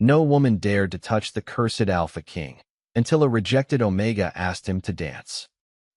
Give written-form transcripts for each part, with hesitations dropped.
No woman dared to touch the cursed Alpha King, until a rejected Omega asked him to dance.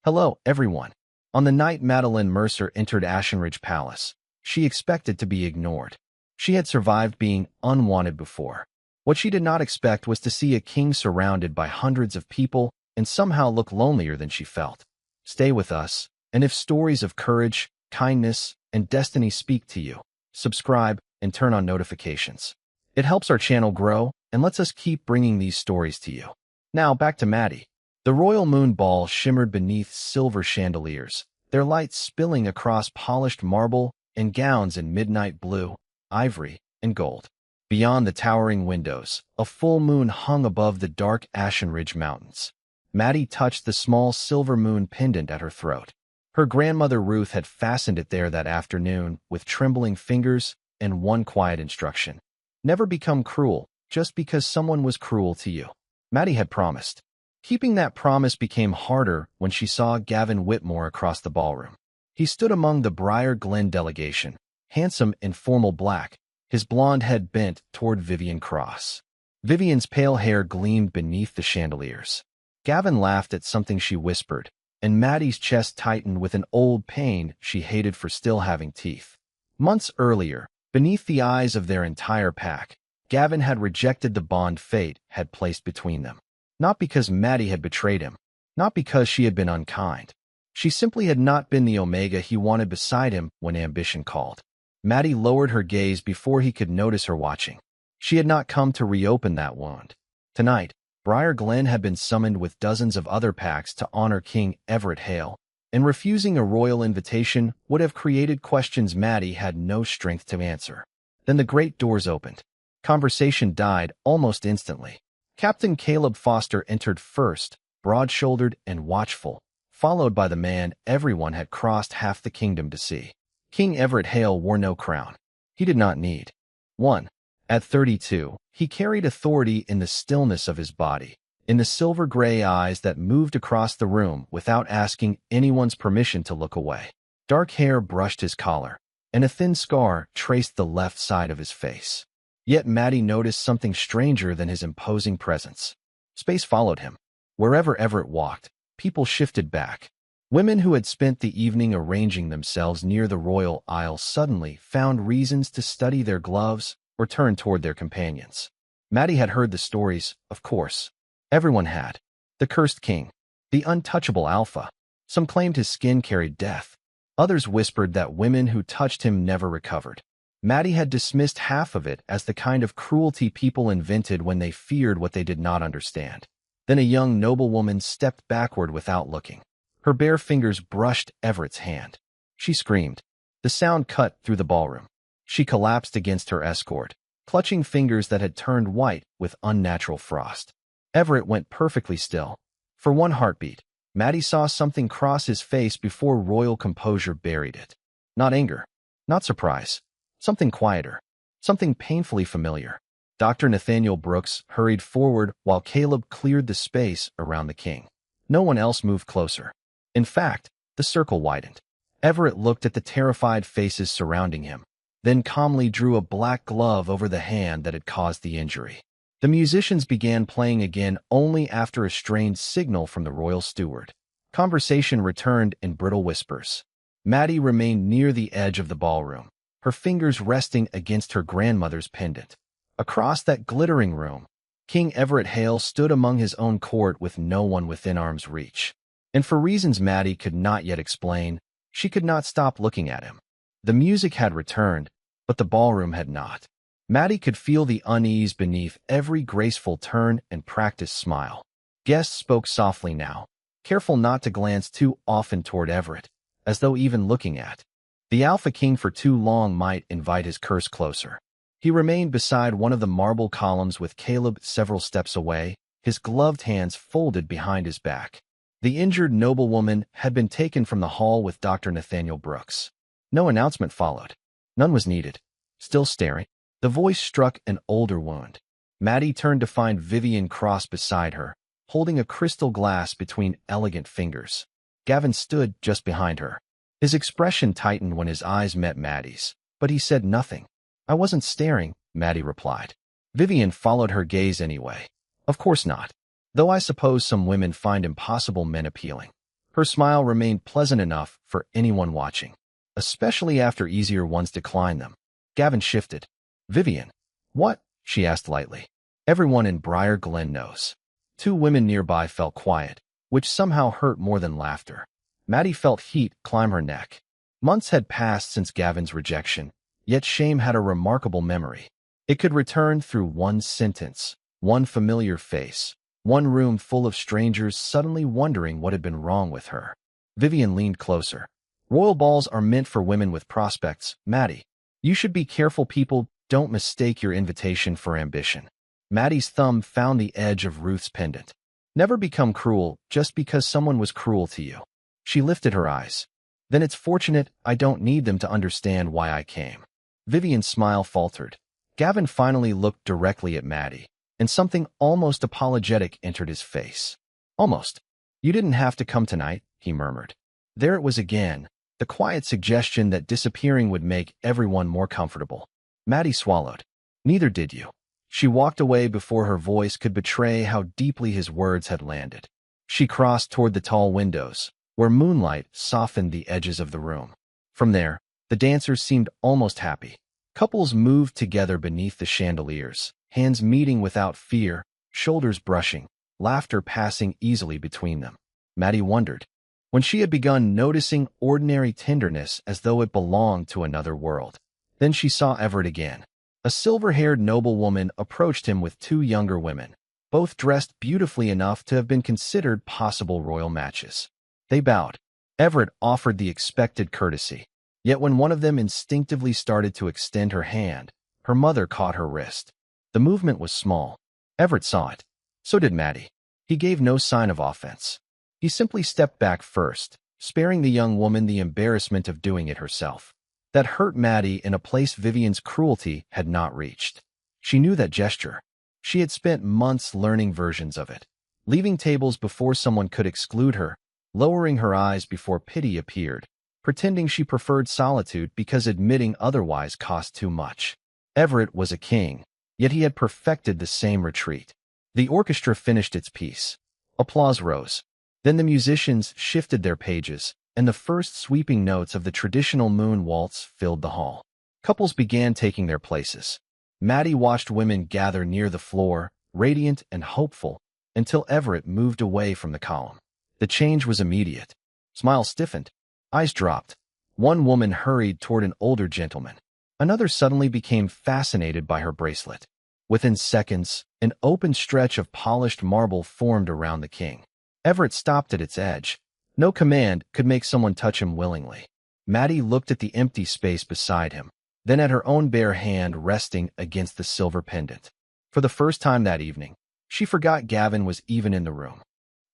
Hello, everyone. On the night Madeline Mercer entered Ashenridge Palace, she expected to be ignored. She had survived being unwanted before. What she did not expect was to see a king surrounded by hundreds of people and somehow look lonelier than she felt. Stay with us, and if stories of courage, kindness, and destiny speak to you, subscribe and turn on notifications. It helps our channel grow and lets us keep bringing these stories to you. Now back to Maddie. The royal moon ball shimmered beneath silver chandeliers, their lights spilling across polished marble and gowns in midnight blue, ivory, and gold. Beyond the towering windows, a full moon hung above the dark Ashenridge Mountains. Maddie touched the small silver moon pendant at her throat. Her grandmother Ruth had fastened it there that afternoon with trembling fingers and one quiet instruction. Never become cruel just because someone was cruel to you. Maddie had promised. Keeping that promise became harder when she saw Gavin Whitmore across the ballroom. He stood among the Briar Glen delegation, handsome in formal black, his blonde head bent toward Vivian Cross. Vivian's pale hair gleamed beneath the chandeliers. Gavin laughed at something she whispered, and Maddie's chest tightened with an old pain she hated for still having teeth. Months earlier, beneath the eyes of their entire pack, Gavin had rejected the bond fate had placed between them. Not because Maddie had betrayed him, not because she had been unkind. She simply had not been the Omega he wanted beside him when ambition called. Maddie lowered her gaze before he could notice her watching. She had not come to reopen that wound. Tonight, Briar Glen had been summoned with dozens of other packs to honor King Everett Hale, and refusing a royal invitation would have created questions Maddie had no strength to answer. Then the great doors opened. Conversation died almost instantly. Captain Caleb Foster entered first, broad-shouldered and watchful, followed by the man everyone had crossed half the kingdom to see. King Everett Hale wore no crown. He did not need one. At 32, he carried authority in the stillness of his body, in the silver-gray eyes that moved across the room without asking anyone's permission to look away. Dark hair brushed his collar, and a thin scar traced the left side of his face. Yet Maddie noticed something stranger than his imposing presence. Space followed him. Wherever Everett walked, people shifted back. Women who had spent the evening arranging themselves near the royal aisle suddenly found reasons to study their gloves or turn toward their companions. Maddie had heard the stories, of course. Everyone had. The cursed king. The untouchable alpha. Some claimed his skin carried death. Others whispered that women who touched him never recovered. Maddie had dismissed half of it as the kind of cruelty people invented when they feared what they did not understand. Then a young noblewoman stepped backward without looking. Her bare fingers brushed Everett's hand. She screamed. The sound cut through the ballroom. She collapsed against her escort, clutching fingers that had turned white with unnatural frost. Everett went perfectly still. For one heartbeat, Maddie saw something cross his face before royal composure buried it. Not anger, not surprise. Something quieter, something painfully familiar. Dr. Nathaniel Brooks hurried forward while Caleb cleared the space around the king. No one else moved closer. In fact, the circle widened. Everett looked at the terrified faces surrounding him, then calmly drew a black glove over the hand that had caused the injury. The musicians began playing again only after a strained signal from the royal steward. Conversation returned in brittle whispers. Maddie remained near the edge of the ballroom, her fingers resting against her grandmother's pendant. Across that glittering room, King Everett Hale stood among his own court with no one within arm's reach. And for reasons Maddie could not yet explain, she could not stop looking at him. The music had returned, but the ballroom had not. Maddie could feel the unease beneath every graceful turn and practiced smile. Guests spoke softly now, careful not to glance too often toward Everett, as though even looking at the Alpha King for too long might invite his curse closer. He remained beside one of the marble columns with Caleb several steps away, his gloved hands folded behind his back. The injured noblewoman had been taken from the hall with Dr. Nathaniel Brooks. No announcement followed. None was needed. Still staring, the voice struck an older wound. Maddie turned to find Vivian Cross beside her, holding a crystal glass between elegant fingers. Gavin stood just behind her. His expression tightened when his eyes met Maddie's, but he said nothing. I wasn't staring, Maddie replied. Vivian followed her gaze anyway. Of course not. Though I suppose some women find impossible men appealing. Her smile remained pleasant enough for anyone watching, especially after easier ones declined them. Gavin shifted. Vivian. What? She asked lightly. Everyone in Briar Glen knows. Two women nearby fell quiet, which somehow hurt more than laughter. Maddie felt heat climb her neck. Months had passed since Gavin's rejection, yet shame had a remarkable memory. It could return through one sentence, one familiar face, one room full of strangers suddenly wondering what had been wrong with her. Vivian leaned closer. Royal balls are meant for women with prospects, Maddie. You should be careful people don't mistake your invitation for ambition. Maddie's thumb found the edge of Ruth's pendant. Never become cruel just because someone was cruel to you. She lifted her eyes. Then it's fortunate I don't need them to understand why I came. Vivian's smile faltered. Gavin finally looked directly at Maddie, and something almost apologetic entered his face. Almost. You didn't have to come tonight, he murmured. There it was again, the quiet suggestion that disappearing would make everyone more comfortable. Maddie swallowed. Neither did you. She walked away before her voice could betray how deeply his words had landed. She crossed toward the tall windows, where moonlight softened the edges of the room. From there, the dancers seemed almost happy. Couples moved together beneath the chandeliers, hands meeting without fear, shoulders brushing, laughter passing easily between them. Maddie wondered. When she had begun noticing ordinary tenderness as though it belonged to another world. Then she saw Everett again. A silver-haired noblewoman approached him with two younger women, both dressed beautifully enough to have been considered possible royal matches. They bowed. Everett offered the expected courtesy. Yet when one of them instinctively started to extend her hand, her mother caught her wrist. The movement was small. Everett saw it. So did Maddie. He gave no sign of offense. He simply stepped back first, sparing the young woman the embarrassment of doing it herself. That hurt Maddie in a place Vivian's cruelty had not reached. She knew that gesture. She had spent months learning versions of it, leaving tables before someone could exclude her, lowering her eyes before pity appeared, pretending she preferred solitude because admitting otherwise cost too much. Everett was a king, yet he had perfected the same retreat. The orchestra finished its piece. Applause rose. Then the musicians shifted their pages, and the first sweeping notes of the traditional moon waltz filled the hall. Couples began taking their places. Maddie watched women gather near the floor, radiant and hopeful, until Everett moved away from the column. The change was immediate. Smiles stiffened. Eyes dropped. One woman hurried toward an older gentleman. Another suddenly became fascinated by her bracelet. Within seconds, an open stretch of polished marble formed around the king. Everett stopped at its edge. No command could make someone touch him willingly. Maddie looked at the empty space beside him, then at her own bare hand resting against the silver pendant. For the first time that evening, she forgot Gavin was even in the room.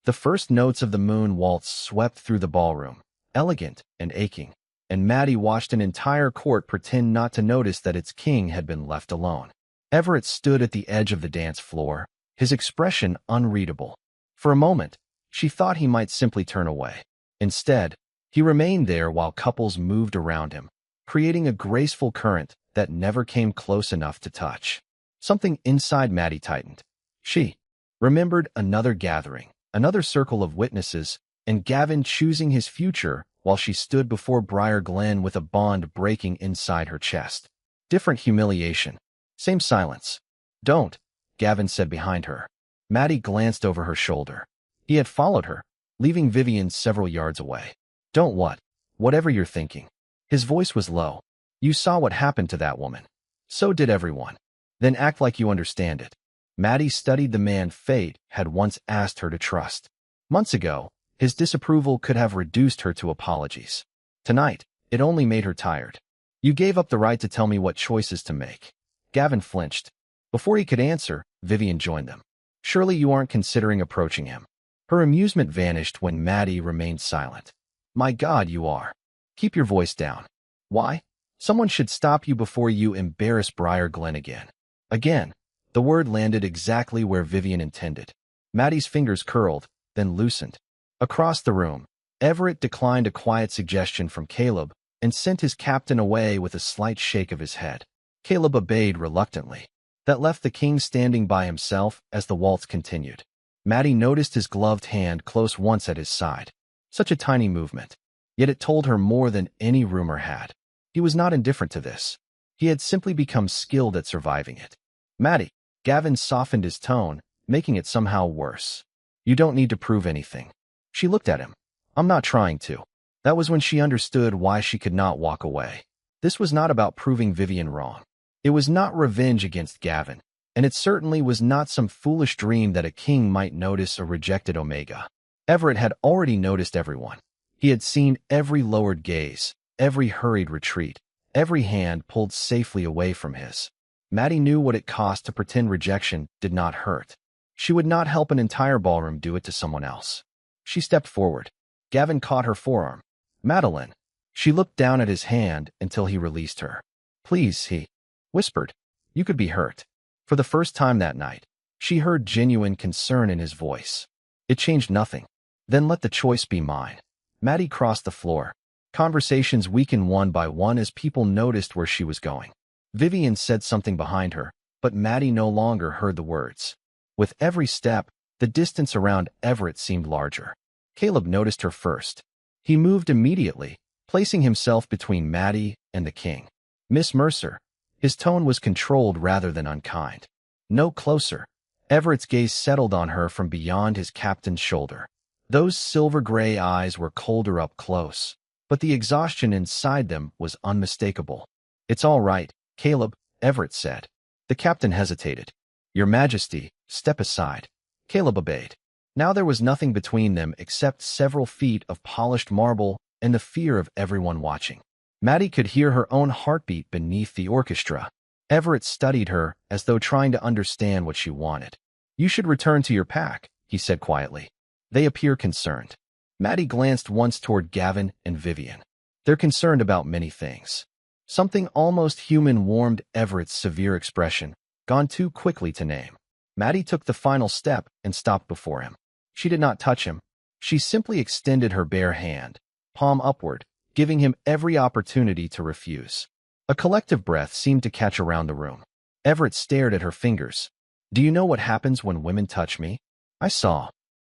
The first notes of the moon waltz swept through the ballroom, elegant and aching, and Maddie watched an entire court pretend not to notice that its king had been left alone. Everett stood at the edge of the dance floor, his expression unreadable. For a moment, she thought he might simply turn away. Instead, he remained there while couples moved around him, creating a graceful current that never came close enough to touch. Something inside Maddie tightened. She remembered another gathering, another circle of witnesses, and Gavin choosing his future while she stood before Briar Glen with a bond breaking inside her chest. Different humiliation. Same silence. Don't, Gavin said behind her. Maddie glanced over her shoulder. He had followed her, leaving Vivian several yards away. Don't what? Whatever you're thinking. His voice was low. You saw what happened to that woman. So did everyone. Then act like you understand it. Maddie studied the man fate had once asked her to trust. Months ago, his disapproval could have reduced her to apologies. Tonight, it only made her tired. You gave up the right to tell me what choices to make. Gavin flinched. Before he could answer, Vivian joined them. Surely you aren't considering approaching him. Her amusement vanished when Maddie remained silent. My God, you are. Keep your voice down. Why? Someone should stop you before you embarrass Briar Glen again. Again. The word landed exactly where Vivian intended. Maddie's fingers curled, then loosened. Across the room, Everett declined a quiet suggestion from Caleb and sent his captain away with a slight shake of his head. Caleb obeyed reluctantly. that left the king standing by himself as the waltz continued. Maddie noticed his gloved hand close once at his side. Such a tiny movement. Yet it told her more than any rumor had. He was not indifferent to this. He had simply become skilled at surviving it. Maddie, Gavin softened his tone, making it somehow worse. You don't need to prove anything. She looked at him. I'm not trying to. That was when she understood why she could not walk away. This was not about proving Vivian wrong. It was not revenge against Gavin, and it certainly was not some foolish dream that a king might notice a rejected Omega. Everett had already noticed everyone. He had seen every lowered gaze, every hurried retreat, every hand pulled safely away from his. Maddie knew what it cost to pretend rejection did not hurt. She would not help an entire ballroom do it to someone else. She stepped forward. Gavin caught her forearm. Madeline. She looked down at his hand until he released her. Please, he whispered. You could be hurt. For the first time that night, she heard genuine concern in his voice. It changed nothing. Then let the choice be mine. Maddie crossed the floor. Conversations weakened one by one as people noticed where she was going. Vivian said something behind her, but Maddie no longer heard the words. With every step, the distance around Everett seemed larger. Caleb noticed her first. He moved immediately, placing himself between Maddie and the king. Miss Mercer. His tone was controlled rather than unkind. No closer. Everett's gaze settled on her from beyond his captain's shoulder. Those silver-gray eyes were colder up close, but the exhaustion inside them was unmistakable. It's all right, Caleb, Everett said. The captain hesitated. Your Majesty, step aside. Caleb obeyed. Now there was nothing between them except several feet of polished marble and the fear of everyone watching. Maddie could hear her own heartbeat beneath the orchestra. Everett studied her as though trying to understand what she wanted. You should return to your pack, he said quietly. They appear concerned. Maddie glanced once toward Gavin and Vivian. They're concerned about many things. Something almost human warmed Everett's severe expression, gone too quickly to name. Maddie took the final step and stopped before him. She did not touch him. She simply extended her bare hand, palm upward, giving him every opportunity to refuse. A collective breath seemed to catch around the room. Everett stared at her fingers. Do you know what happens when women touch me? I saw.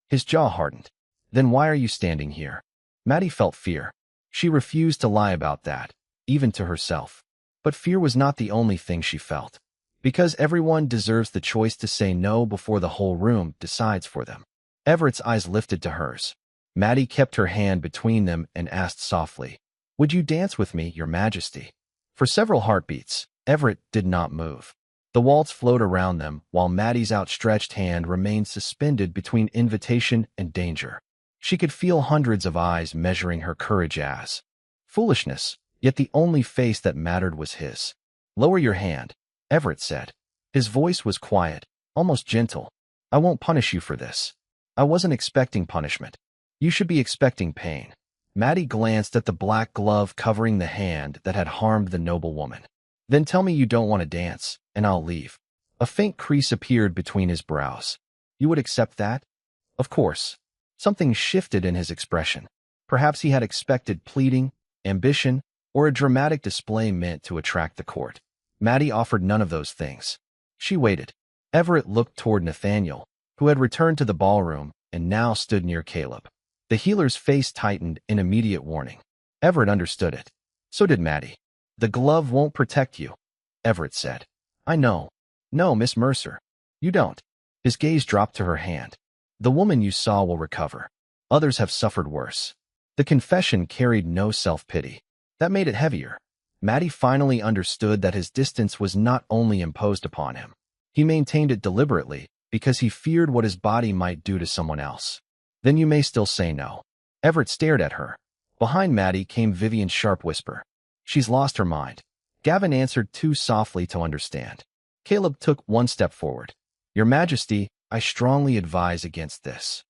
His jaw hardened. Then why are you standing here? Maddie felt fear. She refused to lie about that, even to herself. But fear was not the only thing she felt. Because everyone deserves the choice to say no before the whole room decides for them. Everett's eyes lifted to hers. Maddie kept her hand between them and asked softly, Would you dance with me, Your Majesty? For several heartbeats, Everett did not move. The waltz flowed around them while Maddie's outstretched hand remained suspended between invitation and danger. She could feel hundreds of eyes measuring her courage as foolishness, yet the only face that mattered was his. Lower your hand, Everett said. His voice was quiet, almost gentle. I won't punish you for this. I wasn't expecting punishment. You should be expecting pain. Maddie glanced at the black glove covering the hand that had harmed the noble woman. Then tell me you don't want to dance, and I'll leave. A faint crease appeared between his brows. You would accept that? Of course. Something shifted in his expression. Perhaps he had expected pleading, ambition, or a dramatic display meant to attract the court. Maddie offered none of those things. She waited. Everett looked toward Nathaniel, who had returned to the ballroom and now stood near Caleb. The healer's face tightened in immediate warning. Everett understood it. So did Maddie. The glove won't protect you, Everett said. I know. No, Miss Mercer. You don't. His gaze dropped to her hand. The woman you saw will recover. Others have suffered worse. The confession carried no self-pity. That made it heavier. Maddie finally understood that his distance was not only imposed upon him. He maintained it deliberately because he feared what his body might do to someone else. Then you may still say no. Everett stared at her. Behind Maddie came Vivian's sharp whisper. She's lost her mind. Gavin answered too softly to understand. Caleb took one step forward. Your Majesty, I strongly advise against this.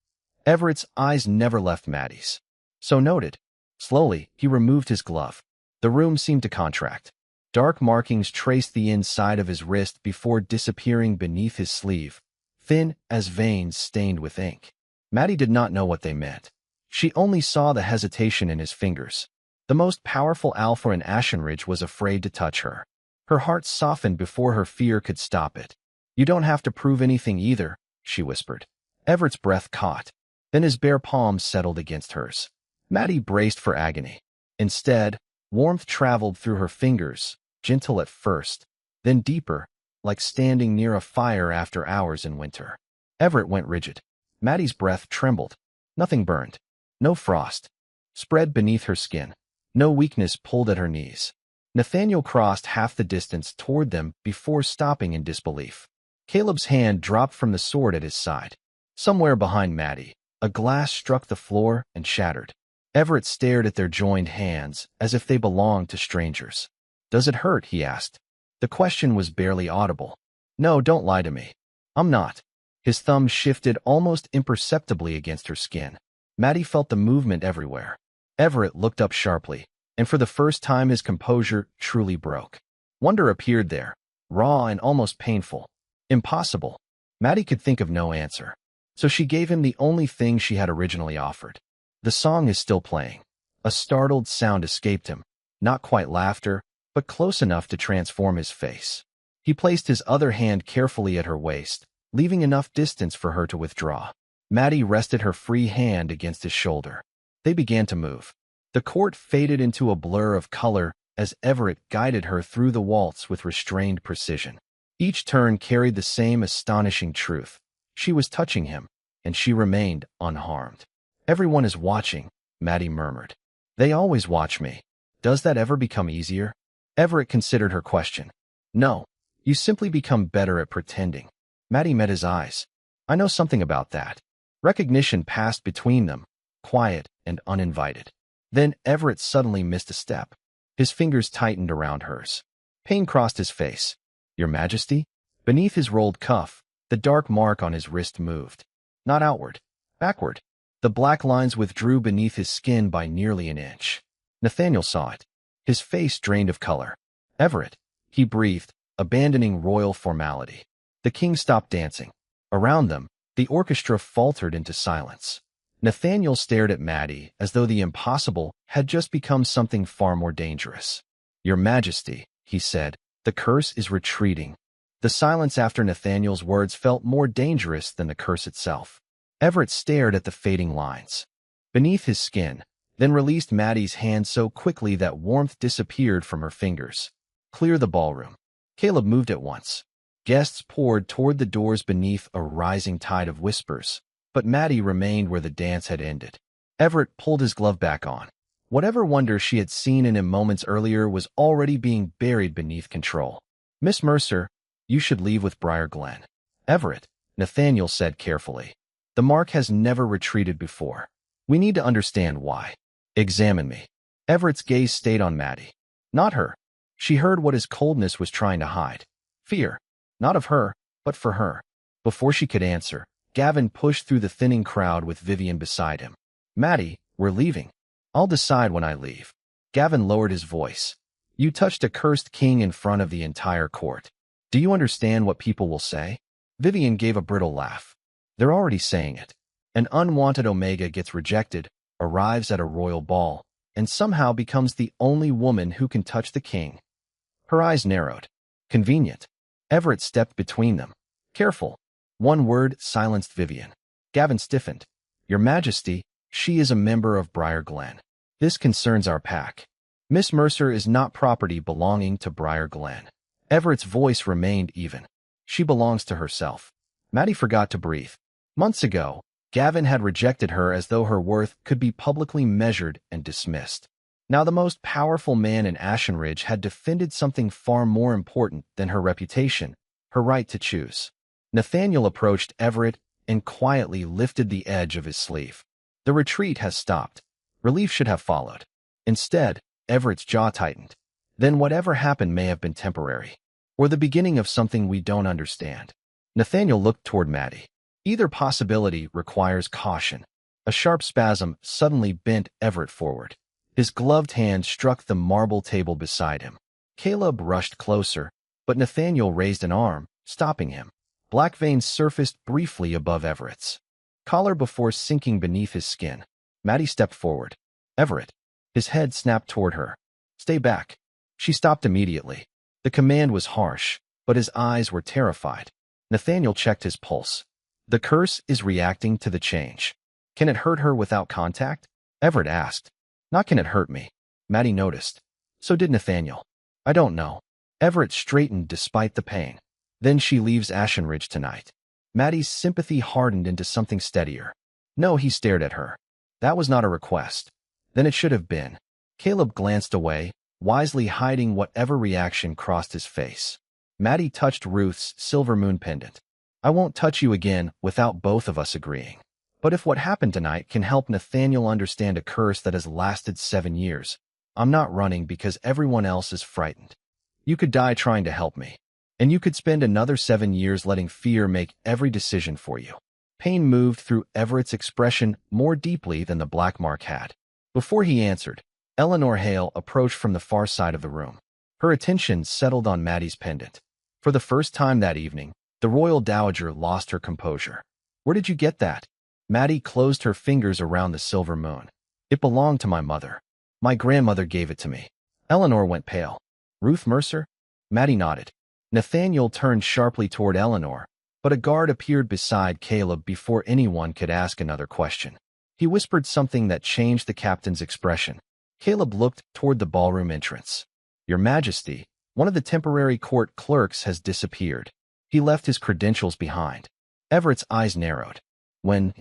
Everett's eyes never left Maddie's. So noted. Slowly, he removed his glove. The room seemed to contract. Dark markings traced the inside of his wrist before disappearing beneath his sleeve, thin as veins stained with ink. Maddie did not know what they meant. She only saw the hesitation in his fingers. The most powerful alpha in Ashenridge was afraid to touch her. Her heart softened before her fear could stop it. "You don't have to prove anything either," she whispered. Everett's breath caught. Then his bare palms settled against hers. Maddie braced for agony. Instead, warmth traveled through her fingers, gentle at first, then deeper, like standing near a fire after hours in winter. Everett went rigid. Maddie's breath trembled. Nothing burned. No frost spread beneath her skin. No weakness pulled at her knees. Nathaniel crossed half the distance toward them before stopping in disbelief. Caleb's hand dropped from the sword at his side. Somewhere behind Maddie, a glass struck the floor and shattered. Everett stared at their joined hands as if they belonged to strangers. "Does it hurt?" he asked. The question was barely audible. "No, don't lie to me. I'm not." His thumb shifted almost imperceptibly against her skin. Maddie felt the movement everywhere. Everett looked up sharply, and for the first time his composure truly broke. Wonder appeared there, raw and almost painful. Impossible. Maddie could think of no answer. So she gave him the only thing she had originally offered. "The song is still playing." A startled sound escaped him, not quite laughter, but close enough to transform his face. He placed his other hand carefully at her waist, leaving enough distance for her to withdraw. Maddie rested her free hand against his shoulder. They began to move. The court faded into a blur of color as Everett guided her through the waltz with restrained precision. Each turn carried the same astonishing truth. She was touching him, and she remained unharmed. "Everyone is watching," Maddie murmured. "They always watch me. Does that ever become easier?" Everett considered her question. "No, you simply become better at pretending." Maddie met his eyes. "I know something about that." Recognition passed between them, quiet and uninvited. Then Everett suddenly missed a step. His fingers tightened around hers. Pain crossed his face. "Your Majesty?" Beneath his rolled cuff, the dark mark on his wrist moved. Not outward, backward. The black lines withdrew beneath his skin by nearly an inch. Nathaniel saw it. His face drained of color. "Everett," he breathed, abandoning royal formality. The king stopped dancing. Around them, the orchestra faltered into silence. Nathaniel stared at Maddie as though the impossible had just become something far more dangerous. "Your Majesty," he said, "the curse is retreating." The silence after Nathaniel's words felt more dangerous than the curse itself. Everett stared at the fading lines beneath his skin, then released Maddie's hand so quickly that warmth disappeared from her fingers. "Clear the ballroom." Caleb moved at once. Guests poured toward the doors beneath a rising tide of whispers, but Maddie remained where the dance had ended. Everett pulled his glove back on. Whatever wonder she had seen in him moments earlier was already being buried beneath control. "Miss Mercer, you should leave with Briar Glen." "Everett," Nathaniel said carefully. "The mark has never retreated before. We need to understand why. Examine me." Everett's gaze stayed on Maddie. Not her. She heard what his coldness was trying to hide. Fear. Not of her, but for her. Before she could answer, Gavin pushed through the thinning crowd with Vivian beside him. "Maddie, we're leaving." "I'll decide when I leave." Gavin lowered his voice. "You touched a cursed king in front of the entire court. Do you understand what people will say?" Vivian gave a brittle laugh. "They're already saying it. An unwanted Omega gets rejected, arrives at a royal ball, and somehow becomes the only woman who can touch the king." Her eyes narrowed. "Convenient." Everett stepped between them. "Careful." One word silenced Vivian. Gavin stiffened. "Your Majesty, she is a member of Briar Glen. This concerns our pack. Miss Mercer is not property belonging to Briar Glen." Everett's voice remained even. "She belongs to herself." Maddie forgot to breathe. Months ago, Gavin had rejected her as though her worth could be publicly measured and dismissed. Now the most powerful man in Ashenridge had defended something far more important than her reputation, her right to choose. Nathaniel approached Everett and quietly lifted the edge of his sleeve. "The retreat has stopped. Relief should have followed." Instead, Everett's jaw tightened. "Then whatever happened may have been temporary, or the beginning of something we don't understand." Nathaniel looked toward Maddie. "Either possibility requires caution." A sharp spasm suddenly bent Everett forward. His gloved hand struck the marble table beside him. Caleb rushed closer, but Nathaniel raised an arm, stopping him. Black veins surfaced briefly above Everett's collar before sinking beneath his skin. Maddie stepped forward. "Everett." His head snapped toward her. "Stay back." She stopped immediately. The command was harsh, but his eyes were terrified. Nathaniel checked his pulse. The curse is reacting to the change. Can it hurt her without contact? Everett asked. Not can it hurt me. Maddie noticed. So did Nathaniel. I don't know. Everett straightened despite the pain. Then she leaves Ashenridge tonight. Maddie's sympathy hardened into something steadier. No, he stared at her. That was not a request. Then it should have been. Caleb glanced away, wisely hiding whatever reaction crossed his face. Maddie touched Ruth's silver moon pendant. I won't touch you again without both of us agreeing. But if what happened tonight can help Nathaniel understand a curse that has lasted 7 years, I'm not running because everyone else is frightened. You could die trying to help me. And you could spend another 7 years letting fear make every decision for you. Pain moved through Everett's expression more deeply than the black mark had. Before he answered, Eleanor Hale approached from the far side of the room. Her attention settled on Maddie's pendant. For the first time that evening, the royal dowager lost her composure. Where did you get that? Maddie closed her fingers around the silver moon. It belonged to my mother. My grandmother gave it to me. Eleanor went pale. Ruth Mercer? Maddie nodded. Nathaniel turned sharply toward Eleanor, but a guard appeared beside Caleb before anyone could ask another question. He whispered something that changed the captain's expression. Caleb looked toward the ballroom entrance. Your Majesty, one of the temporary court clerks has disappeared. He left his credentials behind. Everett's eyes narrowed. When,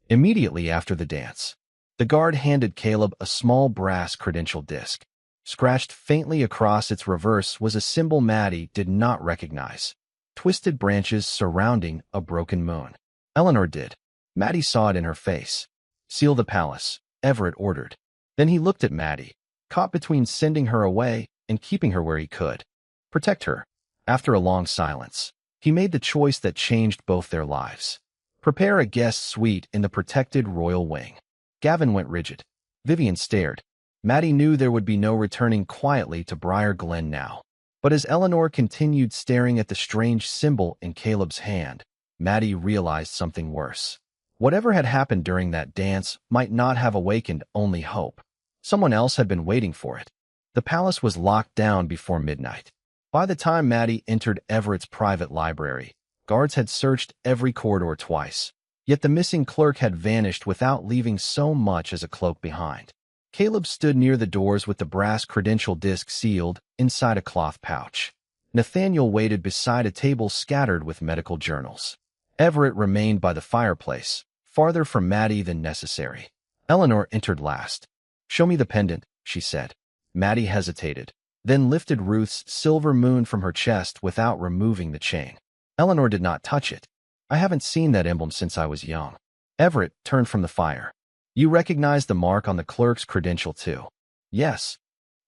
immediately after the dance, the guard handed Caleb a small brass credential disc. Scratched faintly across its reverse was a symbol Maddie did not recognize. Twisted branches surrounding a broken moon. Eleanor did. Maddie saw it in her face. Seal the palace, Everett ordered. Then he looked at Maddie, caught between sending her away and keeping her where he could. Protect her. After a long silence, he made the choice that changed both their lives. Prepare a guest suite in the protected royal wing. Gavin went rigid. Vivian stared. Maddie knew there would be no returning quietly to Briar Glen now. But as Eleanor continued staring at the strange symbol in Caleb's hand, Maddie realized something worse. Whatever had happened during that dance might not have awakened only hope. Someone else had been waiting for it. The palace was locked down before midnight. By the time Maddie entered Everett's private library, guards had searched every corridor twice. Yet the missing clerk had vanished without leaving so much as a cloak behind. Caleb stood near the doors with the brass credential disc sealed inside a cloth pouch. Nathaniel waited beside a table scattered with medical journals. Everett remained by the fireplace, farther from Maddie than necessary. Eleanor entered last. Show me the pendant, she said. Maddie hesitated, then lifted Ruth's silver moon from her chest without removing the chain. Eleanor did not touch it. I haven't seen that emblem since I was young. Everett turned from the fire. You recognize the mark on the clerk's credential too? Yes.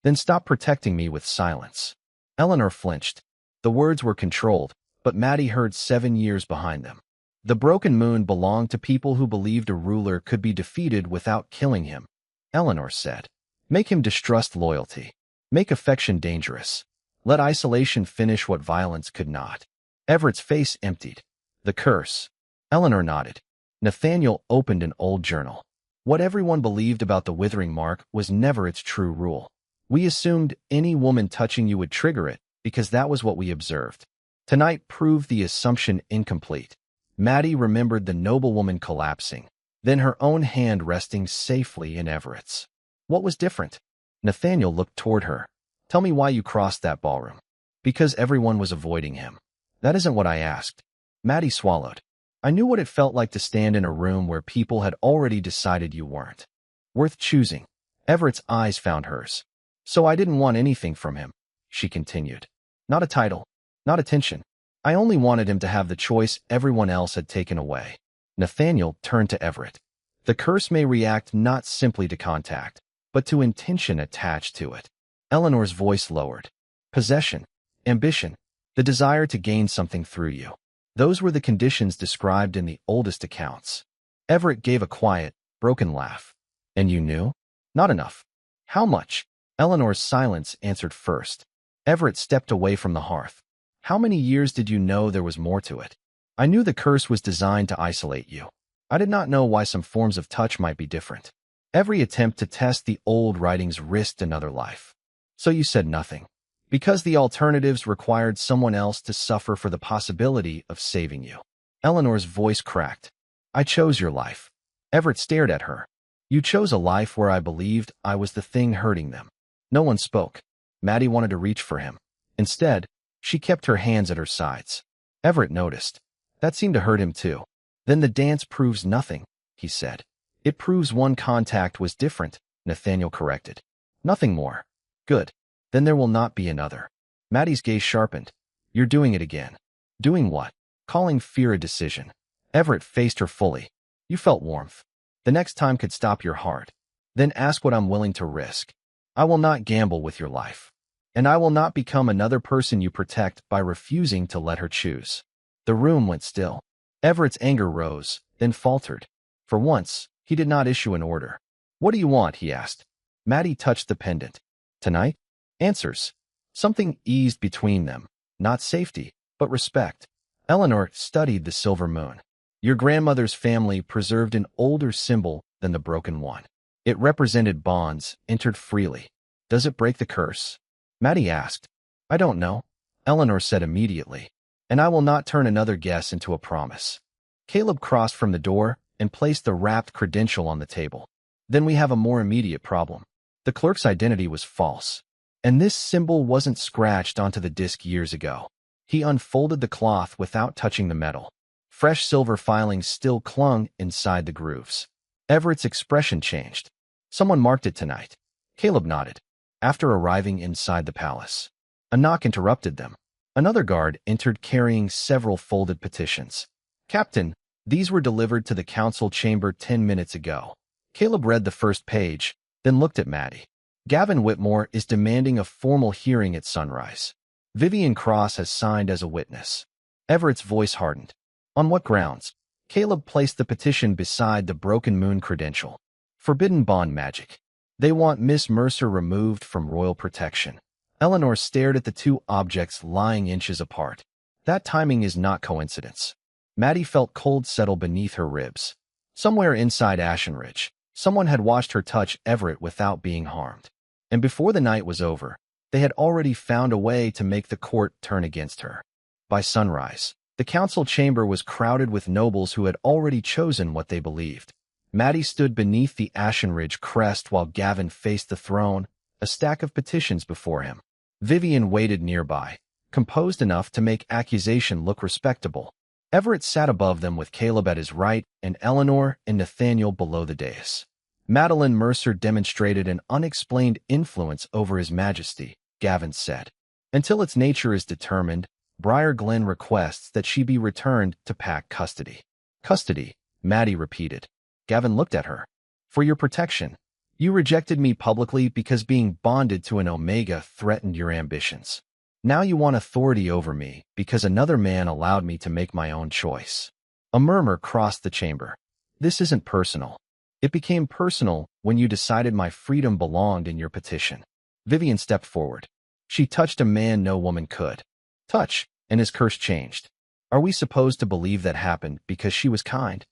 Then stop protecting me with silence. Eleanor flinched. The words were controlled, but Maddie heard 7 years behind them. The broken moon belonged to people who believed a ruler could be defeated without killing him. Eleanor said, make him distrust loyalty. Make affection dangerous. Let isolation finish what violence could not. Everett's face emptied. The curse. Eleanor nodded. Nathaniel opened an old journal. What everyone believed about the withering mark was never its true rule. We assumed any woman touching you would trigger it because that was what we observed. Tonight proved the assumption incomplete. Maddie remembered the noblewoman collapsing, then her own hand resting safely in Everett's. What was different? Nathaniel looked toward her. Tell me why you crossed that ballroom. Because everyone was avoiding him. That isn't what I asked. Maddie swallowed. I knew what it felt like to stand in a room where people had already decided you weren't worth choosing. Everett's eyes found hers. So I didn't want anything from him, she continued. Not a title, not attention. I only wanted him to have the choice everyone else had taken away. Nathaniel turned to Everett. The curse may react not simply to contact, but to intention attached to it. Eleanor's voice lowered. Possession, ambition, the desire to gain something through you. Those were the conditions described in the oldest accounts. Everett gave a quiet, broken laugh. And you knew? Not enough. How much? Eleanor's silence answered first. Everett stepped away from the hearth. How many years did you know there was more to it? I knew the curse was designed to isolate you. I did not know why some forms of touch might be different. Every attempt to test the old writings risked another life. So you said nothing. Because the alternatives required someone else to suffer for the possibility of saving you. Eleanor's voice cracked. I chose your life. Everett stared at her. You chose a life where I believed I was the thing hurting them. No one spoke. Maddie wanted to reach for him. Instead, she kept her hands at her sides. Everett noticed. That seemed to hurt him too. Then the dance proves nothing, he said. It proves one contact was different, Nathaniel corrected. Nothing more. Good. Then there will not be another. Maddie's gaze sharpened. You're doing it again. Doing what? Calling fear a decision. Everett faced her fully. You felt warmth. The next time could stop your heart. Then ask what I'm willing to risk. I will not gamble with your life. And I will not become another person you protect by refusing to let her choose. The room went still. Everett's anger rose, then faltered. For once, he did not issue an order. What do you want? He asked. Maddie touched the pendant. Tonight? Answers. Something eased between them. Not safety, but respect. Eleanor studied the silver moon. Your grandmother's family preserved an older symbol than the broken one. It represented bonds, entered freely. Does it break the curse? Maddie asked. I don't know, Eleanor said immediately. And I will not turn another guess into a promise. Caleb crossed from the door and placed the wrapped credential on the table. Then we have a more immediate problem. The clerk's identity was false. And this symbol wasn't scratched onto the disc years ago. He unfolded the cloth without touching the metal. Fresh silver filings still clung inside the grooves. Everett's expression changed. Someone marked it tonight. Caleb nodded. After arriving inside the palace, a knock interrupted them. Another guard entered carrying several folded petitions. Captain, these were delivered to the council chamber 10 minutes ago. Caleb read the first page, then looked at Maddie. Gavin Whitmore is demanding a formal hearing at sunrise. Vivian Cross has signed as a witness. Everett's voice hardened. On what grounds? Caleb placed the petition beside the broken moon credential. Forbidden bond magic. They want Miss Mercer removed from royal protection. Eleanor stared at the two objects lying inches apart. That timing is not coincidence. Maddie felt cold settle beneath her ribs. Somewhere inside Ashenridge, someone had watched her touch Everett without being harmed. And before the night was over, they had already found a way to make the court turn against her. By sunrise, the council chamber was crowded with nobles who had already chosen what they believed. Maddie stood beneath the Ashenridge crest while Gavin faced the throne, a stack of petitions before him. Vivian waited nearby, composed enough to make accusation look respectable. Everett sat above them with Caleb at his right and Eleanor and Nathaniel below the dais. Madeline Mercer demonstrated an unexplained influence over His Majesty, Gavin said. Until its nature is determined, Briar Glen requests that she be returned to Pack custody. Custody, Maddie repeated. Gavin looked at her. For your protection. You rejected me publicly because being bonded to an Omega threatened your ambitions. Now you want authority over me because another man allowed me to make my own choice. A murmur crossed the chamber. This isn't personal. It became personal when you decided my freedom belonged in your petition. Vivian stepped forward. She touched a man no woman could touch, and his curse changed. Are we supposed to believe that happened because she was kind?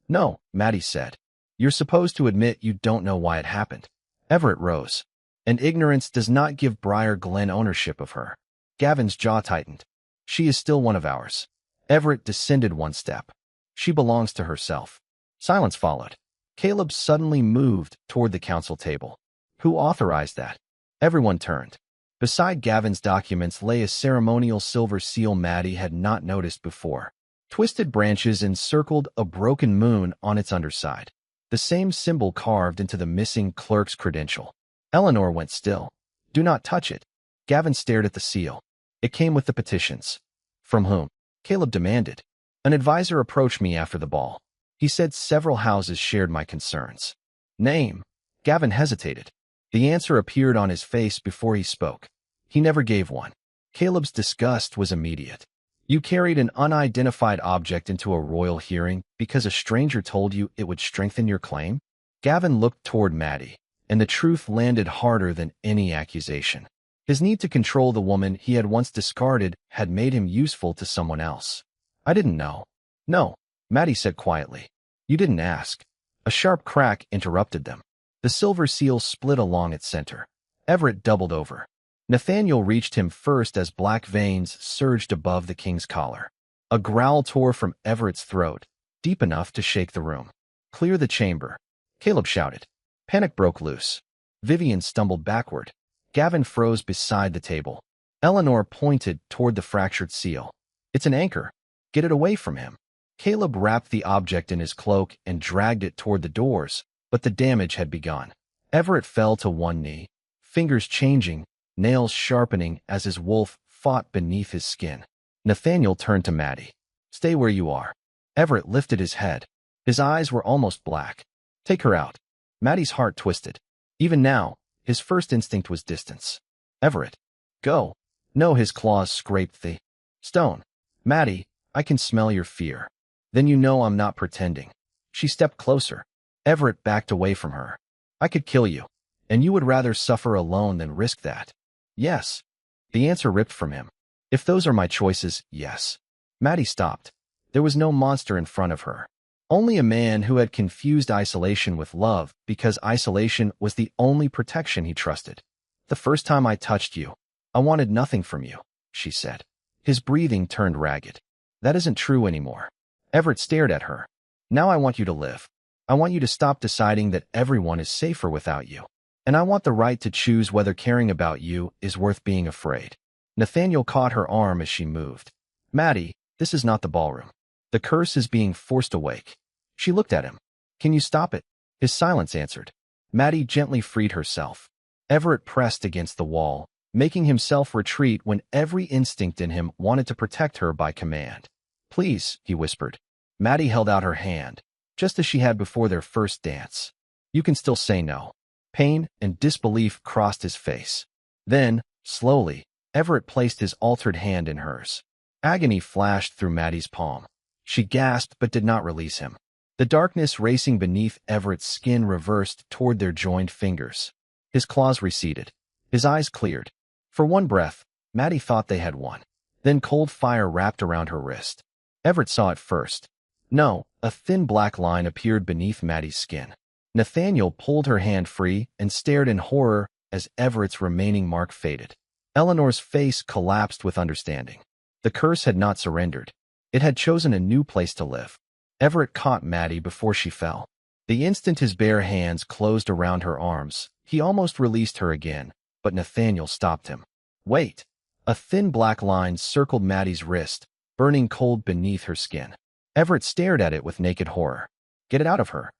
No, Maddie said. You're supposed to admit you don't know why it happened. Everett rose. And ignorance does not give Briar Glen ownership of her. Gavin's jaw tightened. She is still one of ours. Everett descended one step. She belongs to herself. Silence followed. Caleb suddenly moved toward the council table. Who authorized that? Everyone turned. Beside Gavin's documents lay a ceremonial silver seal Maddie had not noticed before. Twisted branches encircled a broken moon on its underside. The same symbol carved into the missing clerk's credential. Eleanor went still. Do not touch it. Gavin stared at the seal. It came with the petitions. From whom? Caleb demanded. An advisor approached me after the ball. He said several houses shared my concerns. Name? Gavin hesitated. The answer appeared on his face before he spoke. He never gave one. Caleb's disgust was immediate. You carried an unidentified object into a royal hearing because a stranger told you it would strengthen your claim? Gavin looked toward Maddie, and the truth landed harder than any accusation. His need to control the woman he had once discarded had made him useful to someone else. I didn't know. No, Maddie said quietly. You didn't ask. A sharp crack interrupted them. The silver seal split along its center. Everett doubled over. Nathaniel reached him first as black veins surged above the king's collar. A growl tore from Everett's throat, deep enough to shake the room. "Clear the chamber," Caleb shouted. Panic broke loose. Vivian stumbled backward. Gavin froze beside the table. Eleanor pointed toward the fractured seal. "It's an anchor. Get it away from him." Caleb wrapped the object in his cloak and dragged it toward the doors, but the damage had begun. Everett fell to one knee, fingers changing, nails sharpening as his wolf fought beneath his skin. Nathaniel turned to Maddie. "Stay where you are." Everett lifted his head. His eyes were almost black. "Take her out." Maddie's heart twisted. Even now, his first instinct was distance. "Everett, go." No, his claws scraped the stone. "Maddie, I can smell your fear." "Then you know I'm not pretending." She stepped closer. Everett backed away from her. "I could kill you, and you would rather suffer alone than risk that." "Yes." The answer ripped from him. "If those are my choices, yes." Maddie stopped. There was no monster in front of her. Only a man who had confused isolation with love because isolation was the only protection he trusted. "The first time I touched you, I wanted nothing from you," she said. His breathing turned ragged. "That isn't true anymore." Everett stared at her. "Now I want you to live. I want you to stop deciding that everyone is safer without you. And I want the right to choose whether caring about you is worth being afraid." Nathaniel caught her arm as she moved. "Maddie, this is not the ballroom. The curse is being forced awake." She looked at him. "Can you stop it?" His silence answered. Maddie gently freed herself. Everett pressed against the wall, making himself retreat when every instinct in him wanted to protect her by command. "Please," he whispered. Maddie held out her hand, just as she had before their first dance. "You can still say no." Pain and disbelief crossed his face. Then, slowly, Everett placed his altered hand in hers. Agony flashed through Maddie's palm. She gasped but did not release him. The darkness racing beneath Everett's skin reversed toward their joined fingers. His claws receded. His eyes cleared. For one breath, Maddie thought they had won. Then cold fire wrapped around her wrist. Everett saw it first. No, a thin black line appeared beneath Maddie's skin. Nathaniel pulled her hand free and stared in horror as Everett's remaining mark faded. Eleanor's face collapsed with understanding. The curse had not surrendered. It had chosen a new place to live. Everett caught Maddie before she fell. The instant his bare hands closed around her arms, he almost released her again, but Nathaniel stopped him. "Wait." A thin black line circled Maddie's wrist, burning cold beneath her skin. Everett stared at it with naked horror. "Get it out of her."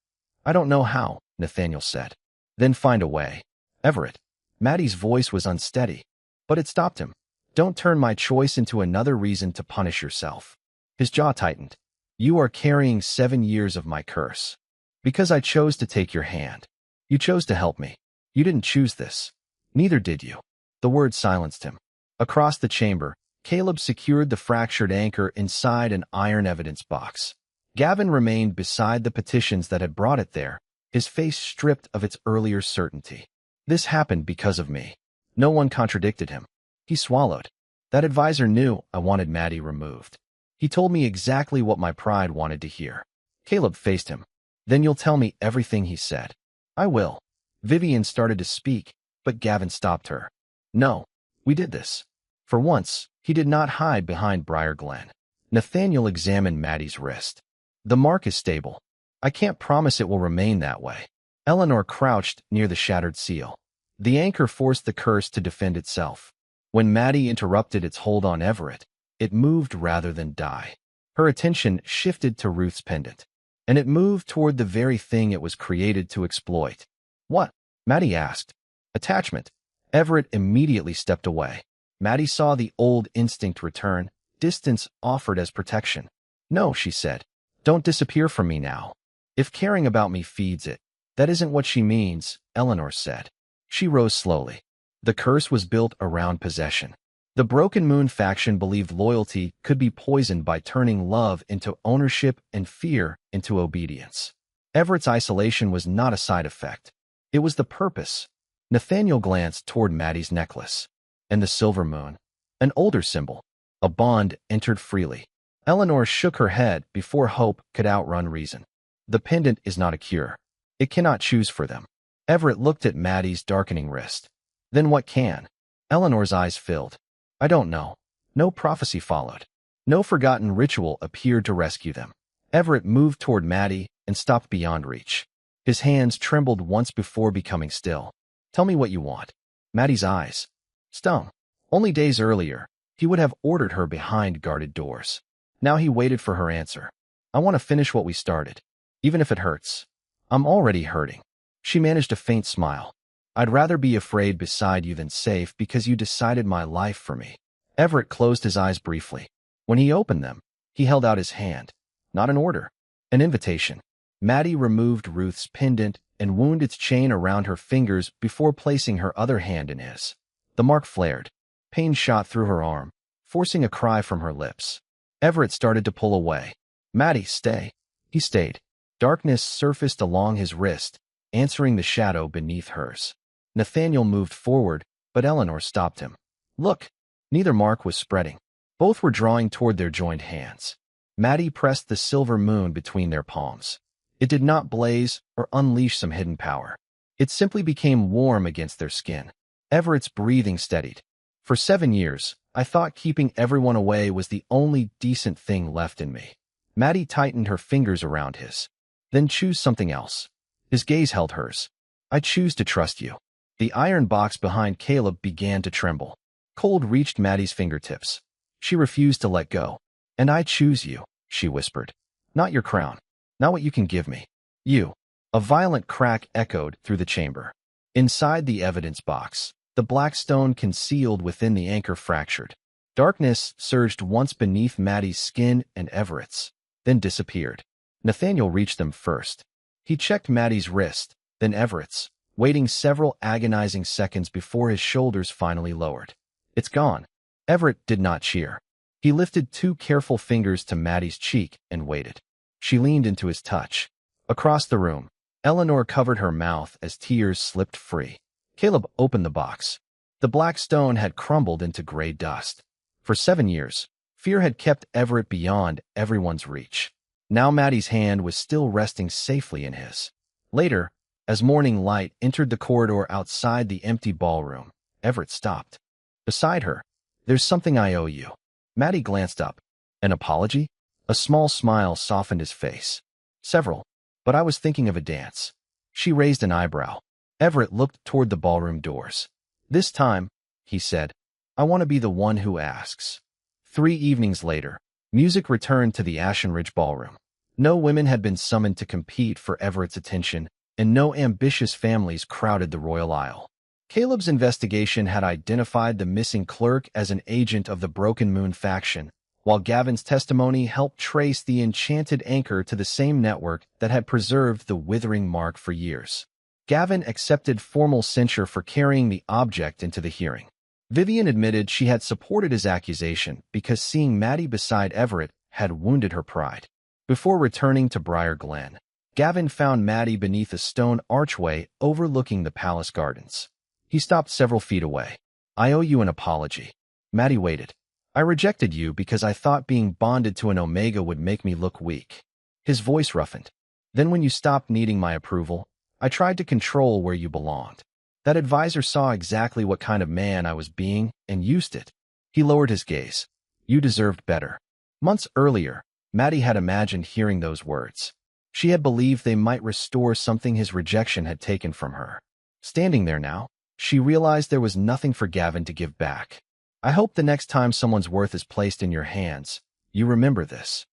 "I don't know how," Nathaniel said. "Then find a way." "Everett." Maddie's voice was unsteady, but it stopped him. "Don't turn my choice into another reason to punish yourself." His jaw tightened. "You are carrying 7 years of my curse. Because I chose to take your hand. You chose to help me. You didn't choose this. Neither did you." The word silenced him. Across the chamber, Caleb secured the fractured anchor inside an iron evidence box. Gavin remained beside the petitions that had brought it there, his face stripped of its earlier certainty. "This happened because of me." No one contradicted him. He swallowed. "That advisor knew I wanted Maddie removed. He told me exactly what my pride wanted to hear." Caleb faced him. "Then you'll tell me everything he said." "I will." Vivian started to speak, but Gavin stopped her. "No, we did this." For once, he did not hide behind Briar Glen. Nathaniel examined Maddie's wrist. "The mark is stable. I can't promise it will remain that way." Eleanor crouched near the shattered seal. The anchor forced the curse to defend itself. When Maddie interrupted its hold on Everett, it moved rather than die. Her attention shifted to Ruth's pendant, and it moved toward the very thing it was created to exploit. "What?" Maddie asked. "Attachment." Everett immediately stepped away. Maddie saw the old instinct return, distance offered as protection. "No," she said. "Don't disappear from me now. If caring about me feeds it." "That isn't what she means," Eleanor said. She rose slowly. The curse was built around possession. The Broken Moon faction believed loyalty could be poisoned by turning love into ownership and fear into obedience. Everett's isolation was not a side effect. It was the purpose. Nathaniel glanced toward Maddie's necklace. And the silver moon. An older symbol. A bond entered freely. Eleanor shook her head before hope could outrun reason. "The pendant is not a cure. It cannot choose for them." Everett looked at Maddie's darkening wrist. "Then what can?" Eleanor's eyes filled. I don't know. No prophecy followed. No forgotten ritual appeared to rescue them. Everett moved toward Maddie and stopped beyond reach. His hands trembled once before becoming still. Tell me what you want. Maddie's eyes stung. Only days earlier, he would have ordered her behind guarded doors. Now he waited for her answer. I want to finish what we started, even if it hurts. I'm already hurting. She managed a faint smile. I'd rather be afraid beside you than safe because you decided my life for me. Everett closed his eyes briefly. When he opened them, he held out his hand. Not an order, an invitation. Maddie removed Ruth's pendant and wound its chain around her fingers before placing her other hand in his. The mark flared. Pain shot through her arm, forcing a cry from her lips. Everett started to pull away. Maddie, stay. He stayed. Darkness surfaced along his wrist, answering the shadow beneath hers. Nathaniel moved forward, but Eleanor stopped him. Look. Neither mark was spreading. Both were drawing toward their joined hands. Maddie pressed the silver moon between their palms. It did not blaze or unleash some hidden power. It simply became warm against their skin. Everett's breathing steadied. For 7 years, I thought keeping everyone away was the only decent thing left in me. Maddie tightened her fingers around his. Then choose something else. His gaze held hers. I choose to trust you. The iron box behind Caleb began to tremble. Cold reached Maddie's fingertips. She refused to let go. And I choose you, she whispered. Not your crown. Not what you can give me. You. A violent crack echoed through the chamber. Inside the evidence box, the black stone concealed within the anchor fractured. Darkness surged once beneath Maddie's skin and Everett's, then disappeared. Nathaniel reached them first. He checked Maddie's wrist, then Everett's, waiting several agonizing seconds before his shoulders finally lowered. It's gone. Everett did not cheer. He lifted 2 careful fingers to Maddie's cheek and waited. She leaned into his touch. Across the room, Eleanor covered her mouth as tears slipped free. Caleb opened the box. The black stone had crumbled into gray dust. For 7 years, fear had kept Everett beyond everyone's reach. Now Maddie's hand was still resting safely in his. Later, as morning light entered the corridor outside the empty ballroom, Everett stopped. Beside her, there's something I owe you. Maddie glanced up. An apology? A small smile softened his face. Several, but I was thinking of a dance. She raised an eyebrow. Everett looked toward the ballroom doors. This time, he said, I want to be the one who asks. 3 evenings later, music returned to the Ashenridge ballroom. No women had been summoned to compete for Everett's attention, and no ambitious families crowded the royal aisle. Caleb's investigation had identified the missing clerk as an agent of the Broken Moon faction, while Gavin's testimony helped trace the enchanted anchor to the same network that had preserved the withering mark for years. Gavin accepted formal censure for carrying the object into the hearing. Vivian admitted she had supported his accusation because seeing Maddie beside Everett had wounded her pride. Before returning to Briar Glen, Gavin found Maddie beneath a stone archway overlooking the palace gardens. He stopped several feet away. I owe you an apology. Maddie waited. I rejected you because I thought being bonded to an Omega would make me look weak. His voice roughened. Then when you stopped needing my approval, I tried to control where you belonged. That advisor saw exactly what kind of man I was being and used it. He lowered his gaze. You deserved better. Months earlier, Maddie had imagined hearing those words. She had believed they might restore something his rejection had taken from her. Standing there now, she realized there was nothing for Gavin to give back. I hope the next time someone's worth is placed in your hands, you remember this.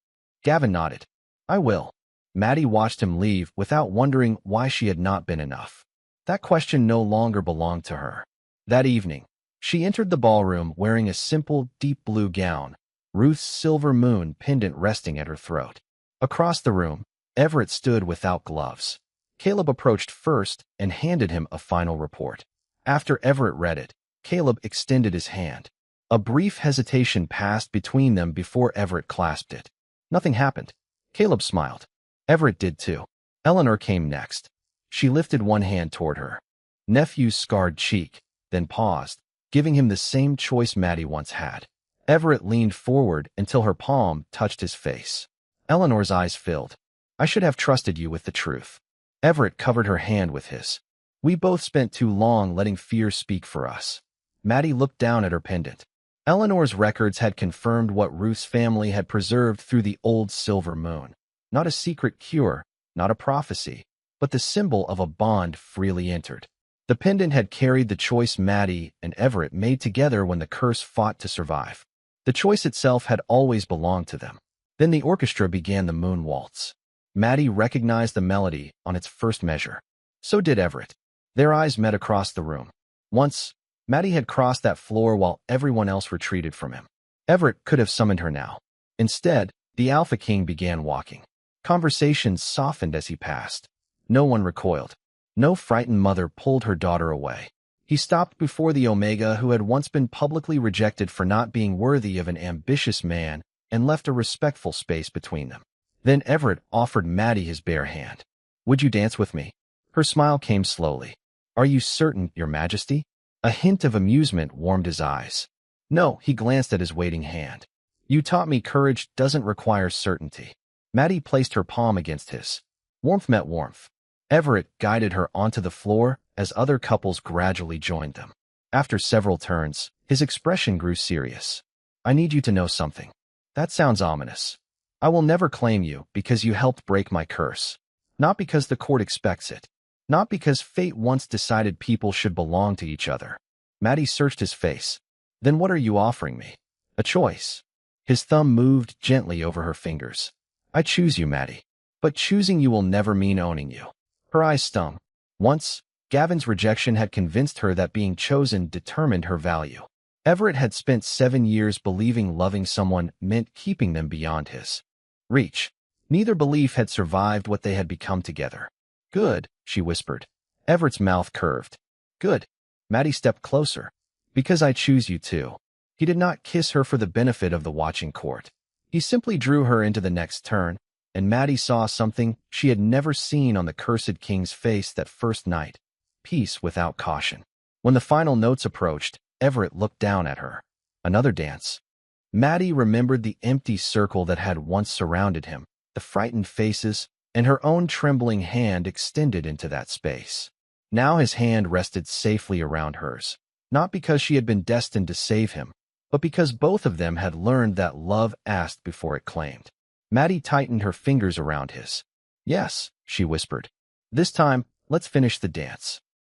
Gavin nodded. I will. Maddie watched him leave without wondering why she had not been enough. That question no longer belonged to her. That evening, she entered the ballroom wearing a simple, deep blue gown, Ruth's silver moon pendant resting at her throat. Across the room, Everett stood without gloves. Caleb approached first and handed him a final report. After Everett read it, Caleb extended his hand. A brief hesitation passed between them before Everett clasped it. Nothing happened. Caleb smiled. Everett did too. Eleanor came next. She lifted one hand toward her nephew's scarred cheek, then paused, giving him the same choice Maddie once had. Everett leaned forward until her palm touched his face. Eleanor's eyes filled. I should have trusted you with the truth. Everett covered her hand with his. We both spent too long letting fear speak for us. Maddie looked down at her pendant. Eleanor's records had confirmed what Ruth's family had preserved through the old silver moon. Not a secret cure, not a prophecy, but the symbol of a bond freely entered. The pendant had carried the choice Maddie and Everett made together when the curse fought to survive. The choice itself had always belonged to them. Then the orchestra began the moon waltz. Maddie recognized the melody on its first measure. So did Everett. Their eyes met across the room. Once, Maddie had crossed that floor while everyone else retreated from him. Everett could have summoned her now. Instead, the Alpha King began walking. Conversations softened as he passed. No one recoiled. No frightened mother pulled her daughter away. He stopped before the Omega who had once been publicly rejected for not being worthy of an ambitious man and left a respectful space between them. Then Everett offered Maddie his bare hand. "Would you dance with me?" Her smile came slowly. "Are you certain, Your Majesty?" A hint of amusement warmed his eyes. "No," he glanced at his waiting hand. "You taught me courage doesn't require certainty." Maddie placed her palm against his. Warmth met warmth. Everett guided her onto the floor as other couples gradually joined them. After several turns, his expression grew serious. "I need you to know something." "That sounds ominous." "I will never claim you because you helped break my curse. Not because the court expects it. Not because fate once decided people should belong to each other." Maddie searched his face. "Then what are you offering me?" "A choice." His thumb moved gently over her fingers. "I choose you, Maddie. But choosing you will never mean owning you." Her eyes stung. Once, Gavin's rejection had convinced her that being chosen determined her value. Everett had spent 7 years believing loving someone meant keeping them beyond his reach. Neither belief had survived what they had become together. "Good," she whispered. Everett's mouth curved. "Good." Maddie stepped closer. "Because I choose you too." He did not kiss her for the benefit of the watching court. He simply drew her into the next turn, and Maddie saw something she had never seen on the cursed king's face that first night. Peace without caution. When the final notes approached, Everett looked down at her. Another dance. Maddie remembered the empty circle that had once surrounded him, the frightened faces, and her own trembling hand extended into that space. Now his hand rested safely around hers, not because she had been destined to save him, but because both of them had learned that love asked before it claimed. Maddie tightened her fingers around his. "Yes," she whispered. "This time, let's finish the dance."